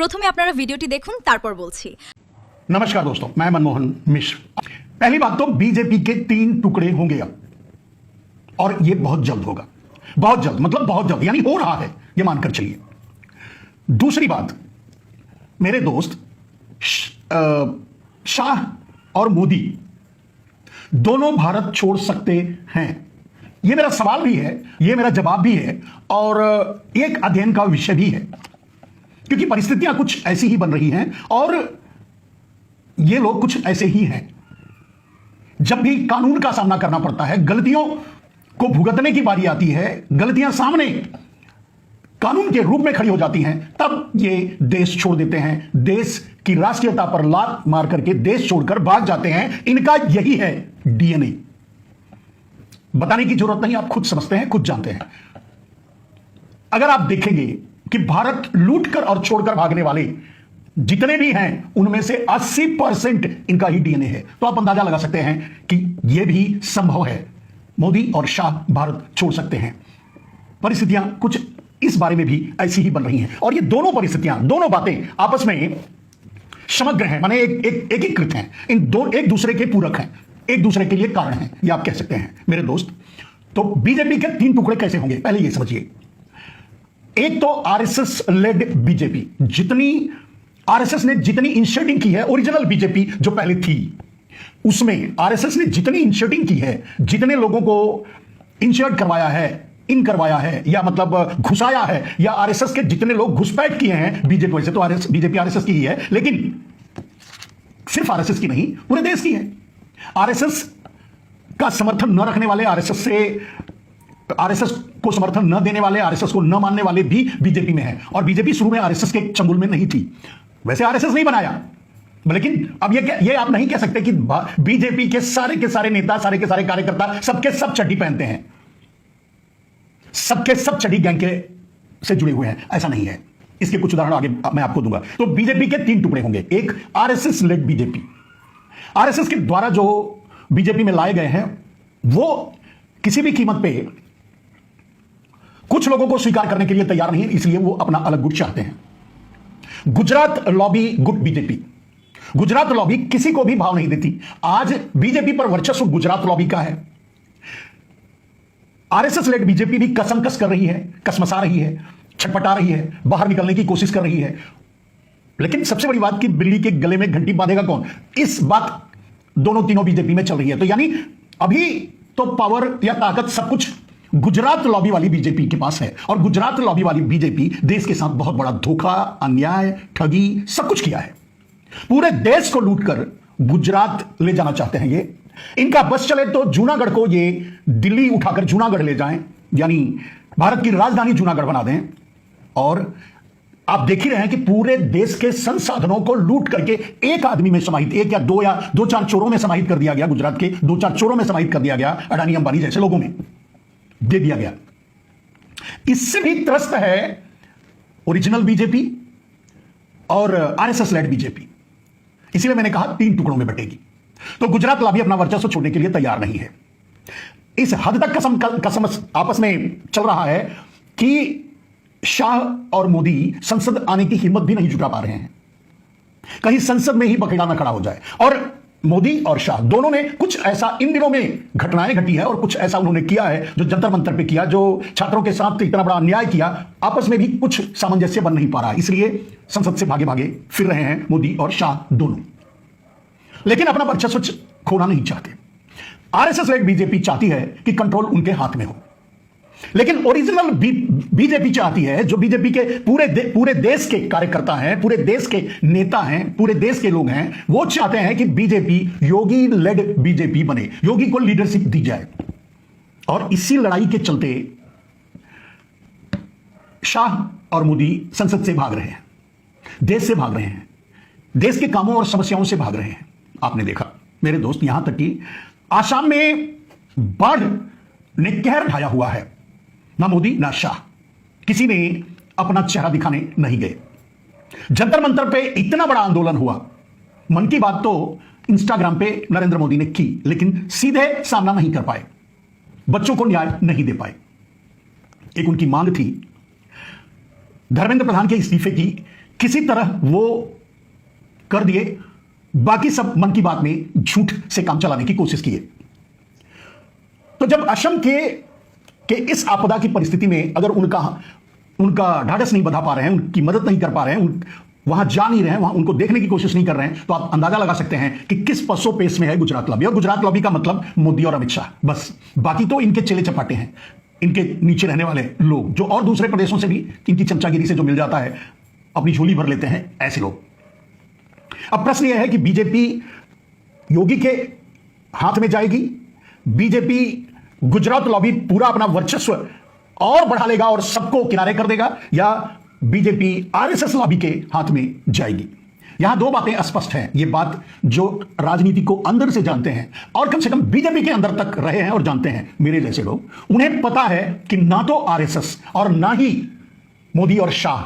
প্রথমে আপনারা ভিডিওটি দেখুন তারপর বলছি। नमस्कार दोस्तों, मैं मनमोहन मिश्र। पहली बात तो बीजेपी के 3 टुकड़े होंगे अब, और ये बहुत जल्द होगा। बहुत जल्द मतलब बहुत जल्द, यानी हो रहा है, ये मानकर चलिए। दूसरी बात, मेरे दोस्त शाह और मोदी दोनों भारत छोड़ सकते हैं। ये मेरा सवाल भी है, ये मेरा जवाब भी है, और एक अध्ययन का विषय भी है, क्योंकि परिस्थितियां कुछ ऐसी ही बन रही हैं और ये लोग कुछ ऐसे ही हैं। जब भी कानून का सामना करना पड़ता है, गलतियों को भुगतने की बारी आती है, गलतियां सामने कानून के रूप में खड़ी हो जाती हैं, तब ये देश छोड़ देते हैं, देश की राष्ट्रीयता पर लात मार करके देश छोड़कर भाग जाते हैं। इनका यही है डीएनए। बताने की जरूरत नहीं, आप खुद समझते हैं, खुद जानते हैं। अगर आप देखेंगे कि भारत लूटकर और छोड़कर भागने वाले जितने भी हैं, उनमें से 80% इनका ही डीएनए है, तो आप अंदाजा लगा सकते हैं कि यह भी संभव है। मोदी और शाह भारत छोड़ सकते हैं। परिस्थितियां कुछ इस बारे में भी ऐसी ही बन रही हैं, और ये दोनों परिस्थितियां, दोनों बातें आपस में समग्र हैं, माने एकीकृत हैं। इन दो एक दूसरे के पूरक हैं, एक दूसरे के लिए कारण हैं, ये आप कह सकते हैं मेरे दोस्त। तो बीजेपी के 3 टुकड़े कैसे होंगे, पहले ये समझिए। एक तो आरएसएस लेड बीजेपी, आरएसएस ने जितनी इंसर्टिंग की है, ओरिजिनल बीजेपी जो पहले थी, उसमें आरएसएस ने जितनी इंसर्टिंग की है, जितने लोगों को इंसर्ट करवाया है, करवाया है, या मतलब घुसाया है, या आरएसएस के जितने लोग घुसपैठ किए हैं बीजेपी, वैसे तो बीजेपी आरएसएस की ही है, लेकिन सिर्फ आरएसएस की नहीं, पूरे देश की है। आरएसएस का समर्थन न रखने वाले, आरएसएस को समर्थन न देने वाले, आरएसएस को न मानने वाले भी बीजेपी में है। और बीजेपी शुरू में आरएसएस के चंगुल में नहीं थी, वैसे आरएसएस नहीं बनाया, लेकिन अब ये आप नहीं कह सकते कि बीजेपी के सारे नेता, सारे के सारे कार्यकर्ता सबके सब चड्डी पहनते हैं, सबके सब चड्डी गैंग के से जुड़े हुए हैं, ऐसा नहीं है। इसके कुछ उदाहरण आगे मैं आपको दूंगा। तो बीजेपी के 3 टुकड़े होंगे। एक आरएसएस लेड बीजेपी, आरएसएस के द्वारा जो बीजेपी में लाए गए हैं, वो किसी भी कीमत पे कुछ लोगों को स्वीकार करने के लिए तैयार नहीं है, इसलिए वो अपना अलग गुट चाहते हैं। गुजरात लॉबी गुट बीजेपी, गुजरात लॉबी किसी को भी भाव नहीं देती। आज बीजेपी पर वर्चस्व गुजरात लॉबी का है। आरएसएस लेड बीजेपी भी कसमकस कर रही है, कसमसा रही है, छटपटा रही है, बाहर निकलने की कोशिश कर रही है। लेकिन सबसे बड़ी बात कि बिल्ली के गले में घंटी बांधेगा कौन, इस बात दोनों तीनों बीजेपी में चल रही है। तो यानी अभी तो पावर या ताकत सब कुछ गुजरात लॉबी वाली बीजेपी के पास है, और गुजरात लॉबी वाली बीजेपी देश के साथ बहुत बड़ा धोखा, अन्याय, ठगी सब कुछ किया है। पूरे देश को लूटकर गुजरात ले जाना चाहते हैं ये। इनका बस चले तो जूनागढ़ को ये दिल्ली उठाकर जूनागढ़ ले जाएं, यानी भारत की राजधानी जूनागढ़ बना दें। और आप देख ही रहे हैं कि पूरे देश के संसाधनों को लूट करके एक आदमी में समाहित, एक या दो चार चोरों में समाहित कर दिया गया, गुजरात के 2-4 चोरों में समाहित कर दिया गया, अडानी अंबानी जैसे लोगों में दे दिया गया। इससे भी त्रस्त है ओरिजिनल बीजेपी और आरएसएस लेड बीजेपी। इसलिए मैंने कहा 3 टुकड़ों में बटेगी। तो गुजरात लॉबी अपना वर्चस्व छोड़ने के लिए तैयार नहीं है। इस हद तक कसम आपस में चल रहा है कि शाह और मोदी संसद आने की हिम्मत भी नहीं जुटा पा रहे हैं, कहीं संसद में ही बखेड़ा न खड़ा हो जाए। और मोदी और शाह दोनों ने कुछ ऐसा इन दिनों में घटनाएं घटी है, और कुछ ऐसा उन्होंने किया है जो जंतर मंतर पे किया, जो छात्रों के साथ इतना बड़ा अन्याय किया, आपस में भी कुछ सामंजस्य बन नहीं पा रहा, इसलिए संसद से भागे भागे फिर रहे हैं मोदी और शाह दोनों। लेकिन अपना वर्चस्व खोना नहीं चाहते। आरएसएस लेड बीजेपी चाहती है कि कंट्रोल उनके हाथ में हो, लेकिन ओरिजिनल बीजेपी चाहती है, जो बीजेपी के पूरे देश के कार्यकर्ता हैं, पूरे देश के नेता हैं, पूरे देश के लोग हैं, वो चाहते हैं कि बीजेपी योगी लेड बीजेपी बने, योगी को लीडरशिप दी जाए। और इसी लड़ाई के चलते शाह और मोदी संसद से भाग रहे हैं, देश से भाग रहे हैं, देश के कामों और समस्याओं से भाग रहे हैं। आपने देखा मेरे दोस्त, यहां तक कि आसाम में बाढ़ ने कहर ढाया हुआ है, ना मोदी ना शाह किसी ने अपना चेहरा दिखाने नहीं गए। जंतर मंतर पे इतना बड़ा आंदोलन हुआ, मन की बात तो इंस्टाग्राम पे नरेंद्र मोदी ने की, लेकिन सीधे सामना नहीं कर पाए, बच्चों को न्याय नहीं दे पाए। एक उनकी मांग थी धर्मेंद्र प्रधान के इस्तीफे की, किसी तरह वो कर दिए, बाकी सब मन की बात में झूठ से काम चलाने की कोशिश किए। तो जब असम के इस आपदा की परिस्थिति में अगर उनका ढाढ़स नहीं बंधा पा रहे हैं, उनकी मदद नहीं कर पा रहे हैं, वहां जा नहीं रहे हैं, वहां उनको देखने की कोशिश नहीं कर रहे हैं, तो आप अंदाजा लगा सकते हैं कि किस पसो पेश में है गुजरात लॉबी। और गुजरात लॉबी का मतलब मोदी और अमित शाह, बस। बाकी तो इनके चेले चपाटे हैं, इनके नीचे रहने वाले लोग, जो और दूसरे प्रदेशों से भी इनकी चमचागिरी से जो मिल जाता है अपनी झोली भर लेते हैं, ऐसे लोग। अब प्रश्न यह है कि बीजेपी योगी के हाथ में जाएगी, बीजेपी गुजरात लॉबी पूरा अपना वर्चस्व और बढ़ा लेगा और सबको किनारे कर देगा, या बीजेपी आरएसएस लॉबी के हाथ में जाएगी। यहां दो बातें स्पष्ट हैं। ये बात जो राजनीति को अंदर से जानते हैं और कम से कम बीजेपी के अंदर तक रहे हैं और जानते हैं, मेरे जैसे लोग, उन्हें पता है कि ना तो आरएसएस और ना ही मोदी और शाह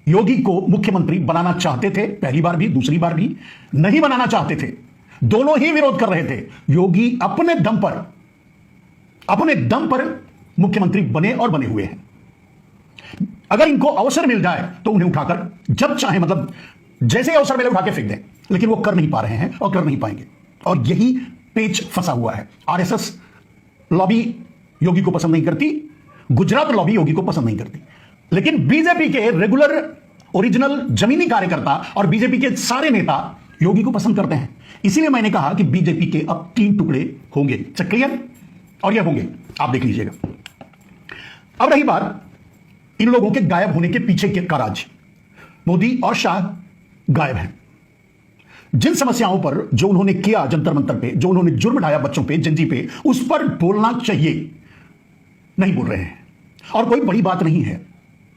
योगी को मुख्यमंत्री बनाना चाहते थे, पहली बार भी दूसरी बार भी नहीं बनाना चाहते थे, दोनों ही विरोध कर रहे थे। योगी अपने दम पर मुख्यमंत्री बने और बने हुए हैं। अगर इनको अवसर मिल जाए तो उन्हें उठाकर जब चाहे, मतलब जैसे अवसर मिले उठा के फेंक दें, लेकिन वो कर नहीं पा रहे हैं और कर नहीं पाएंगे। और यही पेच फंसा हुआ है। आरएसएस लॉबी योगी को पसंद नहीं करती, गुजरात लॉबी योगी को पसंद नहीं करती, लेकिन बीजेपी के रेगुलर ओरिजिनल जमीनी कार्यकर्ता और बीजेपी के सारे नेता योगी को पसंद करते हैं। इसीलिए मैंने कहा कि बीजेपी के अब 3 टुकड़े होंगे, क्लियर? और ये होंगे, आप देख लीजिएगा। अब रही बात इन लोगों के गायब होने के पीछे का राज। मोदी और शाह गायब हैं। जिन समस्याओं पर जो उन्होंने किया जंतर मंतर पे, जो उन्होंने जुर्म ढाया बच्चों पे, जंजी पे, उस पर बोलना चाहिए, नहीं बोल रहे हैं। और कोई बड़ी बात नहीं है,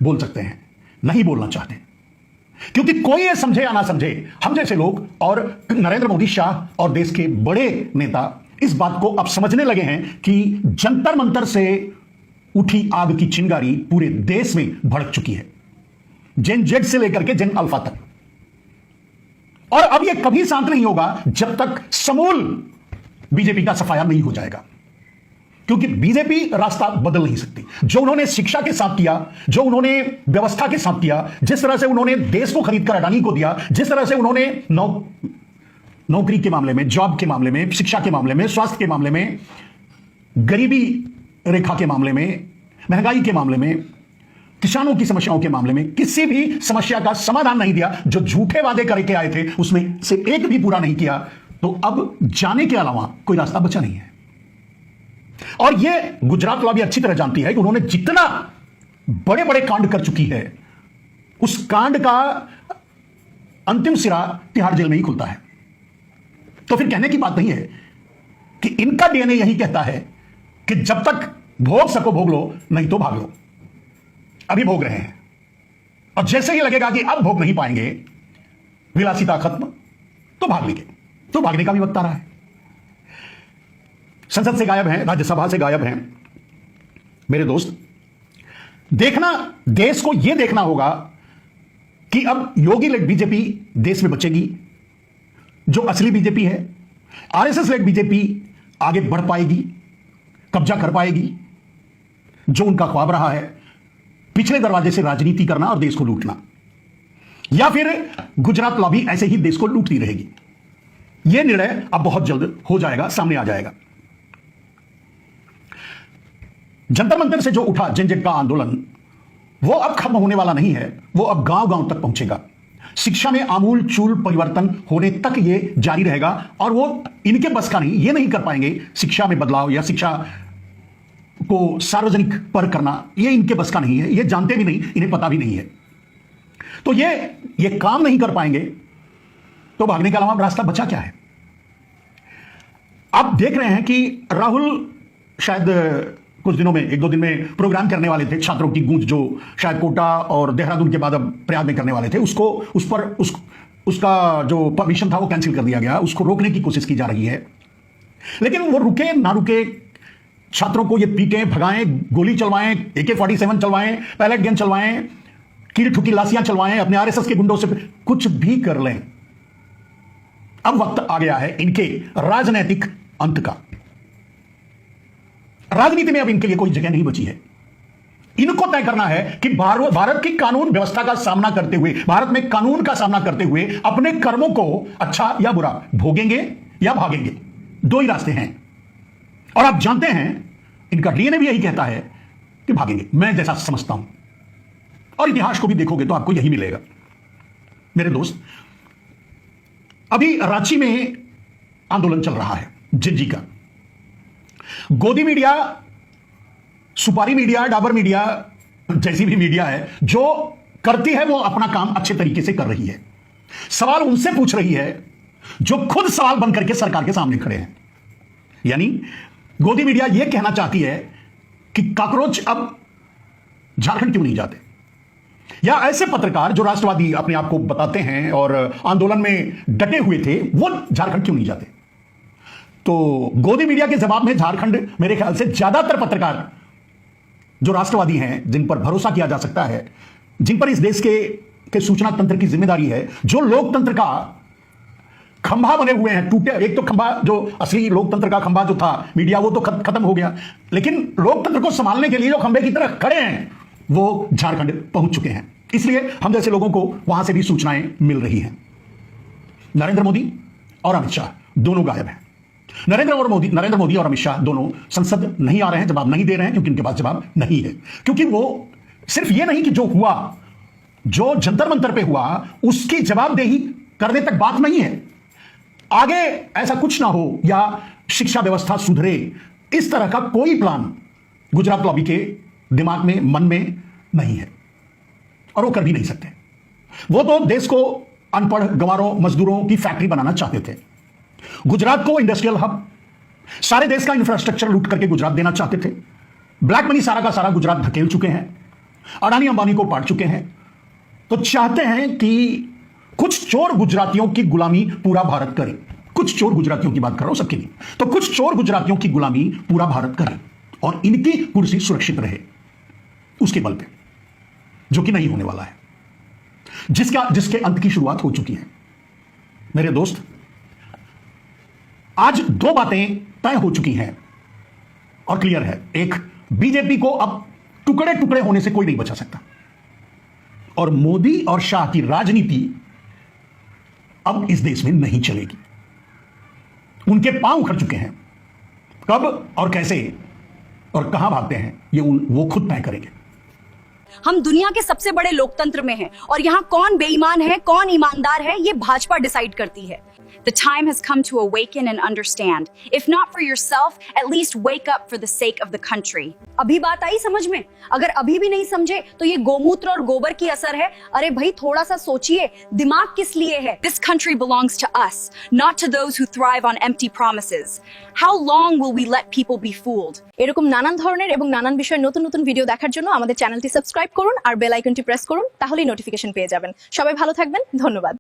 बोल सकते हैं, नहीं बोलना चाहते, क्योंकि कोई ये समझे या ना समझे, हम जैसे लोग और नरेंद्र मोदी, शाह और देश के बड़े नेता इस बात को अब समझने लगे हैं कि जंतर मंतर से उठी आग की चिंगारी पूरे देश में भड़क चुकी है, जेन जेड से लेकर के जेन अल्फा तक। और अब यह कभी शांत नहीं होगा जब तक समूल बीजेपी का सफाया नहीं हो जाएगा, क्योंकि बीजेपी रास्ता बदल नहीं सकती। जो उन्होंने शिक्षा के साथ किया, जो उन्होंने व्यवस्था के साथ किया, जिस तरह से उन्होंने देश को खरीदकर अडानी को दिया, जिस तरह से उन्होंने नौकरी के मामले में, जॉब के मामले में, शिक्षा के मामले में, स्वास्थ्य के मामले में, गरीबी रेखा के मामले में, महंगाई के मामले में, किसानों की समस्याओं के मामले में किसी भी समस्या का समाधान नहीं दिया, जो झूठे वादे करके आए थे उसमें से एक भी पूरा नहीं किया, तो अब जाने के अलावा कोई रास्ता बचा नहीं है। और यह गुजरात लॉबी अच्छी तरह जानती है कि उन्होंने जितना बड़े बड़े कांड कर चुकी है, उस कांड का अंतिम सिरा तिहाड़ जेल में ही खुलता है। तो फिर कहने की बात नहीं है कि इनका डीएनए यही कहता है कि जब तक भोग सको भोग लो, नहीं तो भाग लो। अभी भोग रहे हैं, और जैसे ही लगेगा कि अब भोग नहीं पाएंगे, विलासिता खत्म, तो भाग लेंगे। तो भागने का भी वक्त आ रहा है। संसद से गायब हैं, राज्यसभा से गायब हैं। मेरे दोस्त, देखना, देश को यह देखना होगा कि अब योगी लेड बीजेपी देश में बचेगी, जो असली बीजेपी है। आरएसएस लेड बीजेपी आगे बढ़ पाएगी, कब्जा कर पाएगी, जो उनका ख्वाब रहा है, पिछले दरवाजे से राजनीति करना और देश को लूटना, या फिर गुजरात लॉबी ऐसे ही देश को लूटती रहेगी। यह निर्णय अब बहुत जल्द हो जाएगा, सामने आ जाएगा। जंतर मंतर से जो उठा जनजेड का आंदोलन, वो अब खत्म होने वाला नहीं है, वो अब गांव गांव तक पहुंचेगा। शिक्षा में आमूल चूल परिवर्तन होने तक ये जारी रहेगा, और वो इनके बस का नहीं, ये नहीं कर पाएंगे। शिक्षा में बदलाव या शिक्षा को सार्वजनिक पर करना, ये इनके बस का नहीं है, ये जानते भी नहीं, इन्हें पता भी नहीं है। तो ये काम नहीं कर पाएंगे, तो भागने के अलावा रास्ता बचा क्या है? आप देख रहे हैं कि राहुल शायद कुछ दिनों में, 1-2 दिन में प्रोग्राम करने वाले थे, छात्रों की गूंज, जो शायद कोटा और देहरादून के बाद अब प्रयाग में करने वाले थे, उसका जो परमिशन था वो कैंसिल कर दिया गया। उसको रोकने की कोशिश की जा रही है, लेकिन वो रुके ना रुके, छात्रों को ये पीटें, भगाएं, गोली चलवाएं, AK-47 चलवाएं, पैलेट गन चलवाएं, कील ठुकी लाशियां चलवाएं, अपने आरएसएस के गुंडों से कुछ भी कर लें, अब वक्त आ गया है इनके राजनैतिक अंत का। राजनीति में अब इनके लिए कोई जगह नहीं बची है। इनको तय करना है कि भारत की कानून व्यवस्था का सामना करते हुए, भारत में कानून का सामना करते हुए अपने कर्मों को अच्छा या बुरा भोगेंगे या भागेंगे। दो ही रास्ते हैं और आप जानते हैं इनका डीएनए भी यही कहता है कि भागेंगे, मैं जैसा समझता हूं। और इतिहास को भी देखोगे तो आपको यही मिलेगा। मेरे दोस्त, अभी रांची में आंदोलन चल रहा है जिंजी का। गोदी मीडिया, सुपारी मीडिया, डाबर मीडिया जैसी भी मीडिया है जो करती है वो अपना काम अच्छे तरीके से कर रही है। सवाल उनसे पूछ रही है जो खुद सवाल बन करके सरकार के सामने खड़े हैं। यानी गोदी मीडिया यह कहना चाहती है कि कॉकरोच अब झारखंड क्यों नहीं जाते, या ऐसे पत्रकार जो राष्ट्रवादी अपने आप को बताते हैं और आंदोलन में डटे हुए थे वो झारखंड क्यों नहीं जाते। तो गोदी मीडिया के जवाब में झारखंड, मेरे ख्याल से ज्यादातर पत्रकार जो राष्ट्रवादी हैं, जिन पर भरोसा किया जा सकता है, जिन पर इस देश के सूचना तंत्र की जिम्मेदारी है, जो लोकतंत्र का खंभा बने हुए हैं, टूटे। एक तो खंभा, जो असली लोकतंत्र का खंभा जो था मीडिया, वो तो खत्म हो गया, लेकिन लोकतंत्र को संभालने के लिए जो खंभे की तरह खड़े हैं वो झारखंड पहुंच चुके हैं। इसलिए हम जैसे लोगों को वहां से भी सूचनाएं मिल रही हैं। नरेंद्र मोदी और अमित शाह दोनों गायब हैं। नरेंद्र मोदी और अमित शाह दोनों संसद नहीं आ रहे हैं, जवाब नहीं दे रहे हैं, क्योंकि उनके पास जवाब नहीं है। क्योंकि वो सिर्फ ये नहीं कि जो हुआ, जो जंतर मंतर पे हुआ, उसकी जवाबदेही करने तक बात नहीं है। आगे ऐसा कुछ ना हो या शिक्षा व्यवस्था सुधरे, इस तरह का कोई प्लान गुजरात लॉबी के दिमाग में, मन में नहीं है और वो कर भी नहीं सकते। वो तो देश को अनपढ़ गंवारों, मजदूरों की फैक्ट्री बनाना चाहते थे। गुजरात को इंडस्ट्रियल हब, सारे देश का इंफ्रास्ट्रक्चर लूट करके गुजरात देना चाहते थे। ब्लैक मनी सारा का सारा गुजरात धकेल चुके हैं, अडानी अंबानी को पाट चुके हैं। तो चाहते हैं कि कुछ चोर गुजरातियों की गुलामी पूरा भारत करे। कुछ चोर गुजरातियों की बात कर रहा हूं, सबकी नहीं। तो कुछ चोर गुजरातियों की गुलामी पूरा भारत करे और इनकी कुर्सी सुरक्षित रहे उसके बल पे, जो कि नहीं होने वाला है, जिसके अंत की शुरुआत हो चुकी है। मेरे दोस्त, आज दो बातें तय हो चुकी हैं और क्लियर है। एक, बीजेपी को अब टुकड़े टुकड़े होने से कोई नहीं बचा सकता और मोदी और शाह की राजनीति अब इस देश में नहीं चलेगी। उनके पांव उखड़ चुके हैं। कब और कैसे और कहां भागते हैं ये वो खुद तय करेंगे। हम दुनिया के सबसे बड़े लोकतंत्र में हैं और यहाँ कौन बेईमान है, कौन ईमानदार है, ये भाजपा डिसाइड करती है। The time has come to awaken and understand. If not for yourself, at least wake up for the sake of the country. अभी बात आई समझ में? अगर अभी भी नहीं समझे तो ये गोमूत्र और गोबर की असर है। अरे भाई, थोड़ा सा सोचिए, दिमाग किस लिए है? This country belongs to us, not to those who thrive on empty promises. How long will we let people be fooled? এরকম নানান ধরনের এবং নানান বিষয়ের নতুন নতুন ভিডিও দেখার জন্য আমাদের চ্যানেলটি সাবস্ক্রাইব করুন আর বেল আইকনটি প্রেস করুন, তাহলেই নোটিফিকেশন পেয়ে যাবেন। সবাই ভালো থাকবেন, ধন্যবাদ।